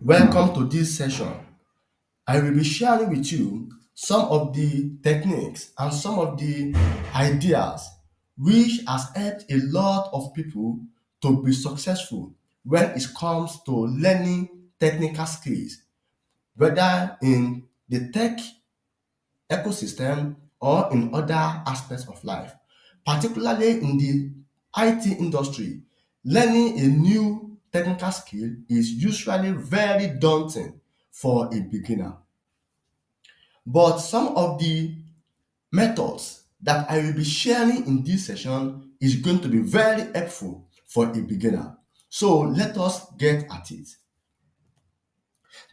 Welcome to this session. I will be sharing with you some of the techniques and some of the ideas which has helped a lot of people to be successful when it comes to learning technical skills, whether in the tech ecosystem or in other aspects of life, particularly in the IT industry. Learning a new technical skill is usually very daunting for a beginner. But some of the methods that I will be sharing in this session is going to be very helpful for a beginner. So let us get at it.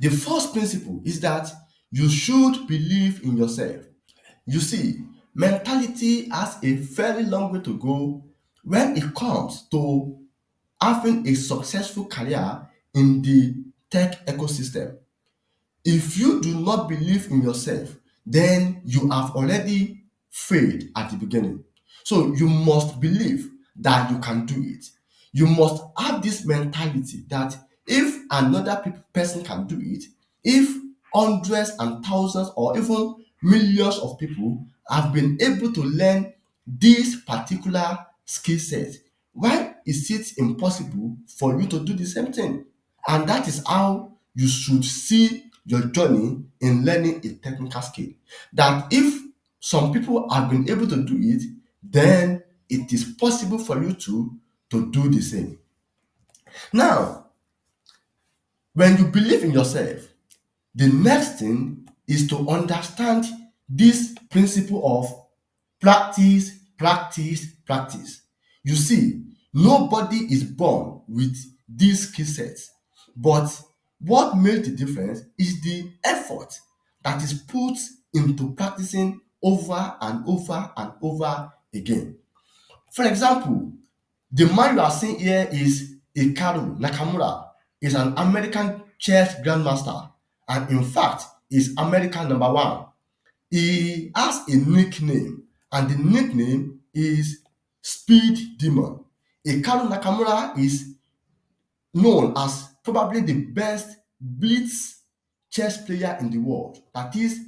The first principle is that you should believe in yourself. You see, mentality has a very long way to go when it comes to having a successful career in the tech ecosystem. If you do not believe in yourself, then you have already failed at the beginning. So you must believe that you can do it. You must have this mentality that if another person can do it, if hundreds and thousands or even millions of people have been able to learn this particular skill set, why is it impossible for you to do the same thing? And that is how you should see your journey in learning a technical skill. That if some people have been able to do it, then it is possible for you to do the same. Now, when you believe in yourself, the next thing is to understand this principle of practice, practice, practice. You see, nobody is born with these skill sets, but what makes the difference is the effort that is put into practicing over and over and over again. For example, the man you are seeing here is Hikaru Nakamura. Is an American chess grandmaster, and in fact is American number one. He has a nickname, and the nickname is Speed Demon. Hikaru Nakamura is known as probably the best blitz chess player in the world. That is,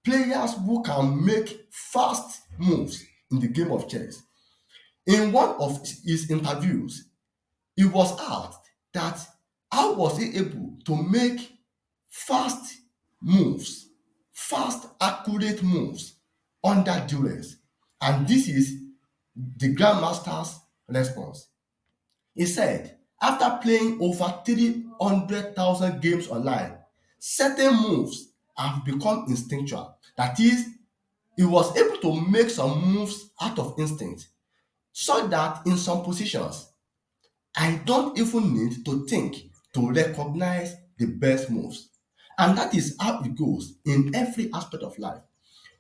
players who can make fast moves in the game of chess. In one of his interviews, he was asked that how was he able to make fast moves, fast, accurate moves under duress? And this is the Grandmaster's response. He said, after playing over 300,000 games online, certain moves have become instinctual. That is, he was able to make some moves out of instinct, so that in some positions, I don't even need to think to recognize the best moves. And that is how it goes in every aspect of life.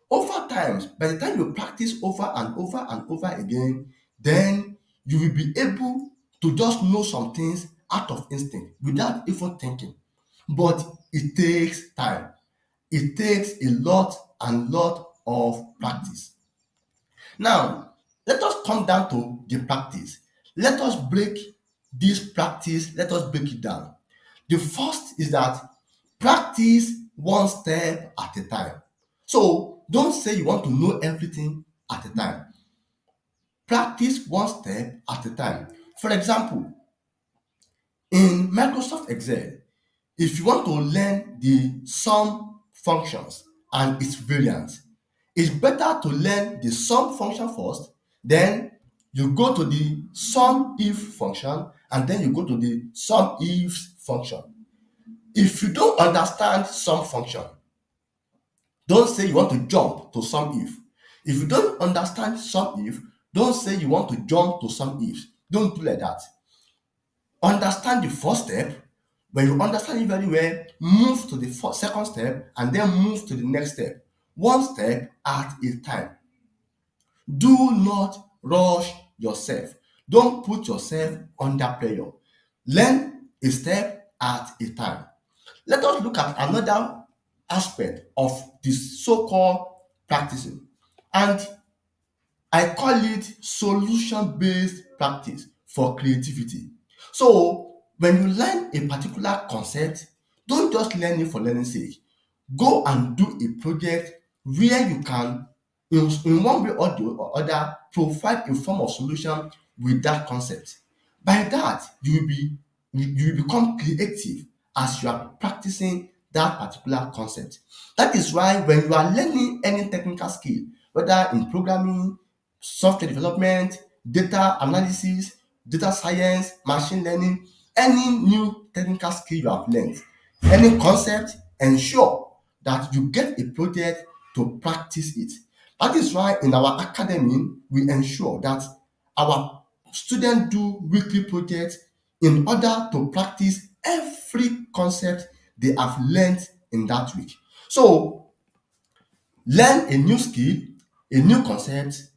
Over time, by the time you practice over and over and over again, then you will be able to just know some things out of instinct without even thinking. But it takes time. It takes a lot and lot of practice. Now, let us come down to the practice. Let us break this practice, let us break it down. The first is that practice one step at a time. So don't say you want to know everything at a time. Practice one step at a time. For example, in Microsoft Excel, if you want to learn the sum functions and its variants, it's better to learn the sum function first, then you go to the sum if function, and then you go to the sum if function. If you don't understand sum function, don't say you want to jump to sum if. If you don't understand sum if, don't say you want to jump to sum if. Don't do like that. Understand the first step. When you understand it very well, move to the second step and then move to the next step. One step at a time. Do not rush yourself. Don't put yourself under pressure. Learn a step at a time. Let us look at another aspect of this so-called practicing. And I call it solution-based practice for creativity. So when you learn a particular concept, Don't just learn it for learning sake. Go and do a project where you can, in one way or the other, provide a form of solution with that concept. By that, you will become creative as you are practicing that particular concept. That is why when you are learning any technical skill, whether in programming, software development, data analysis, data science, machine learning, any new technical skill you have learned, any concept, ensure that you get a project to practice it. That is why in our academy, we ensure that our students do weekly projects in order to practice every concept they have learned in that week. So, learn a new skill, a new concept,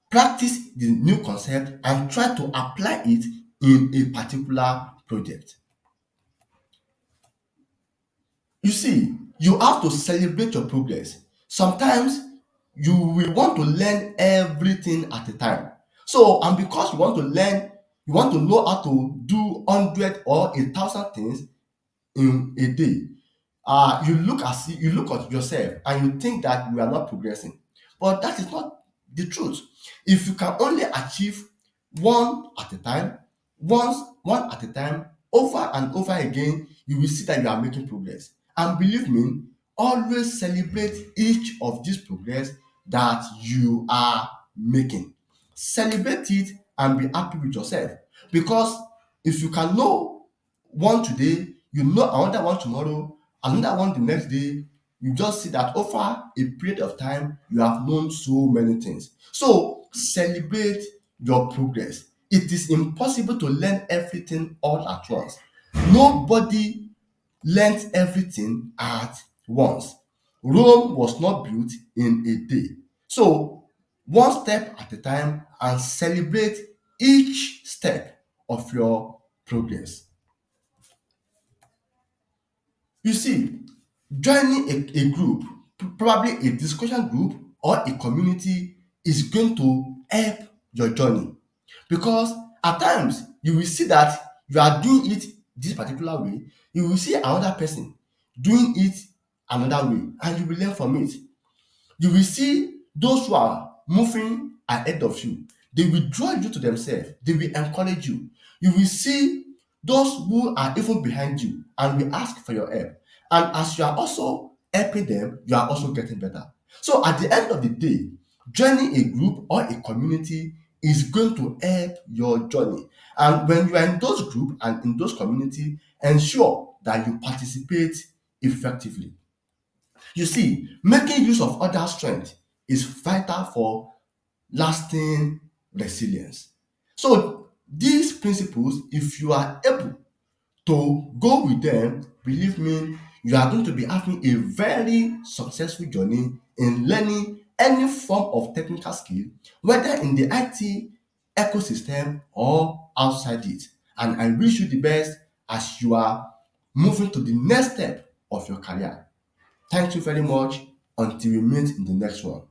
practice the new concept, and try to apply it in a particular project. You see, you have to celebrate your progress. Sometimes you will want to learn everything at a time. So, and because you want to learn, you want to know how to do 100 or 1,000 things in a day, you look at yourself and you think that you are not progressing, but that is not the truth. If you can only achieve one at a time, one at a time, over and over again, you will see that you are making progress. And believe me, always celebrate each of these progress that you are making. Celebrate it and be happy with yourself, because if you can know one today, you know another one tomorrow, another one the next day, you just see that over a period of time you have known so many things. So celebrate your progress. It is impossible to learn everything all at once. Nobody learnt everything at once. Rome was not built in a day. So one step at a time, and celebrate each step of your progress. You see, joining a group, probably a discussion group or a community, is going to help your journey, because at times you will see that you are doing it this particular way, you will see another person doing it another way, and you will learn from it. You will see those who are moving ahead of you, they will draw you to themselves, they will encourage you. You will see those who are even behind you and will ask for your help. And as you are also helping them, you are also getting better. So at the end of the day, joining a group or a community is going to help your journey. And when you are in those groups and in those communities, ensure that you participate effectively. You see, making use of other strength is vital for lasting resilience. So these principles, if you are able to go with them, believe me, you are going to be having a very successful journey in learning any form of technical skill, whether in the IT ecosystem or outside it. And I wish you the best as you are moving to the next step of your career. Thank you very much. Until we meet in the next one.